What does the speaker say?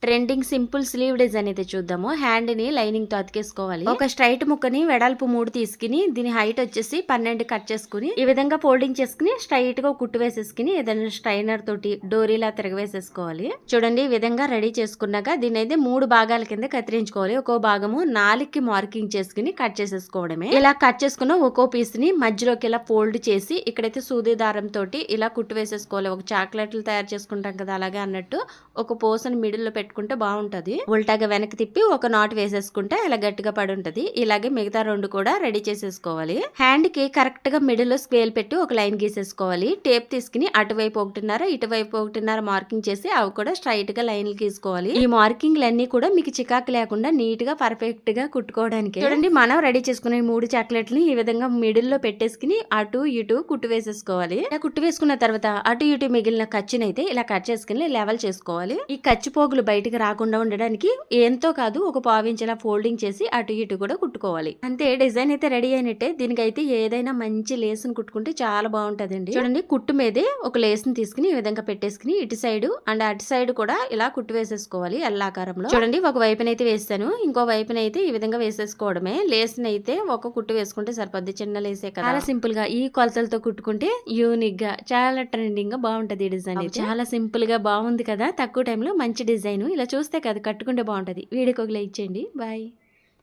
Trending simple slew design అయితే చూద్దాము. Hand ని లైనింగ్ తో అతికేసుకోవాలి. ఒక స్ట్రైట్ ముక్కని వెడల్పు 3 తీసుకుని దీని హైట్ వచ్చేసి 12 కట్ చేసుకుని ఈ విధంగా ఫోల్డింగ్ చేసుకుని స్ట్రైట్ గా కుట్టు వేసేసుకుని ఏదైనా స్ట్రైనర్ తోటి డోరీలా తిరగవేసేసుకోవాలి. చూడండి ఈ విధంగా రెడీ చేసుకున్నాక దీని అయితే 3 భాగాల కింద కత్తిరించుకోవాలి. ఒక్కో భాగము 4కి మార్కింగ్ చేసుకుని కట్ చేసేసుకోవడమే. ఇలా కట్ చేసుకున్న ఒక్కో పీస్ ని మధ్యలోకి ఇలా ఫోల్డ్ చేసి ఇక్కడైతే సూది దారం తోటి ఇలా కుట్టు వేసేసుకోవాలి. ఒక చాక్లెట్లు తయారు చేసుకుంటాం కదా అలాగే అన్నట్టు ఒక పోసని మిడిల్ లో పెట్టుకుంటే బాగుంటది. ఉల్టాగా వెనక్కి తిప్పి ఒక నాట్ వేసేసుకుంటే ఇలా గట్టిగా పడి ఉంటది. ఇలాగే మిగతా 2 కూడా రెడీ చేసేసుకోవాలి. హ్యాండ్ కి కరెక్ట్ గా మిడిల్ లో స్కేల్ పెట్టి ఒక లైన్ గీసేసుకోవాలి. టేప్ తీసుకుని అటువైపు 1.5 ఇటువైపు 1.5 మార్కింగ్ చేసి అవి కూడా స్ట్రైట్ గా లైన్లు గీసుకోవాలి. ఈ మార్కింగ్లన్నీ కూడా మీకు చికాకు లేకుండా నీట్ గా పర్ఫెక్ట్ గా కుట్టుకోవడానికి. చూడండి మనం రెడీ చేసుకునే 3 చాక్లెట్లని ఈ విధంగా మిడిల్ లో పెట్టేసుకుని అటు ఇటు కుట్టు వేసేసుకోవాలి. ఇలా కుట్టు వేసుకున్న తర్వాత అటు ఇటు మిగిలిన ఖర్చునైతే ఇలా కట్ చేసుకుని లెవెల్ చేసుకోవాలి. ఈ ఖర్చు పోగులు బయటకు రాకుండా ఉండడానికి ఎంతో కాదు ఒక పావించేలా ఫోల్డింగ్ చేసి అటు ఇటు కూడా కుట్టుకోవాలి. అంతే డిజైన్ అయితే రెడీ అయినట్టే. దీనికైతే ఏదైనా మంచి లేస్ ని కుట్టుకుంటే చాలా బాగుంటదండి. చూడండి కుట్టు మీదే ఒక లేస్ ని తీసుకుని ఈ విధంగా పెట్టేసుకుని ఇటు సైడ్ అండ్ అటు సైడ్ కూడా ఇలా కుట్టు వేసేసుకోవాలి ఎల్లాకారంలో. చూడండి ఒక వైపునైతే వేస్తాను, ఇంకో వైపునైతే ఈ విధంగా వేసేసుకోవడమే. లేస్ ని అయితే ఒక కుట్టు వేసుకుంటే సరిపోద్ది, చిన్న లేసే కదా. చాలా సింపుల్ గా ఈ కొలతలతో కుట్టుకుంటే యూనిక్ గా చాలా ట్రెండింగ్ గా బాగుంటది. ఈ డిజైన్ చాలా సింపుల్ గా బాగుంది కదా. తక్కువ టైంలో మంచి డిజైన్. ఇలా చూస్తే కదా కట్టుకుంటే బాగుంటది. వీడియోకి ఒక లైక్ చేయండి. బాయ్.